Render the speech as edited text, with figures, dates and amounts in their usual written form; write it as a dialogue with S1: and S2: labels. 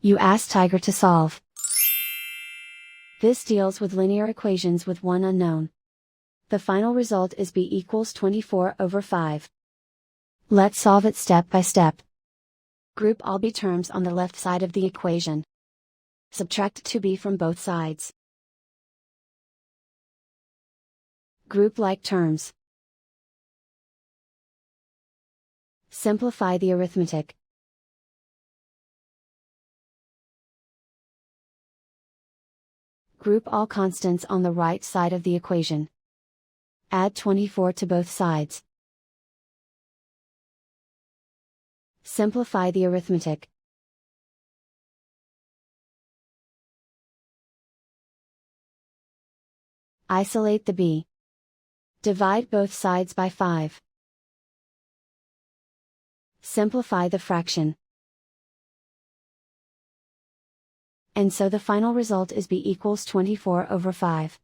S1: You ask Tiger to solve. This deals with linear equations with one unknown. The final result is b equals 24/5. Let's solve it step by step. Group all b terms on the left side of the equation. Subtract 2b from both sides. Group like terms. Simplify the arithmetic. Group all constants on the right side of the equation. Add 24 to both sides. Simplify the arithmetic. Isolate the b. Divide both sides by 5. Simplify the fraction. And so the final result is b equals 24/5.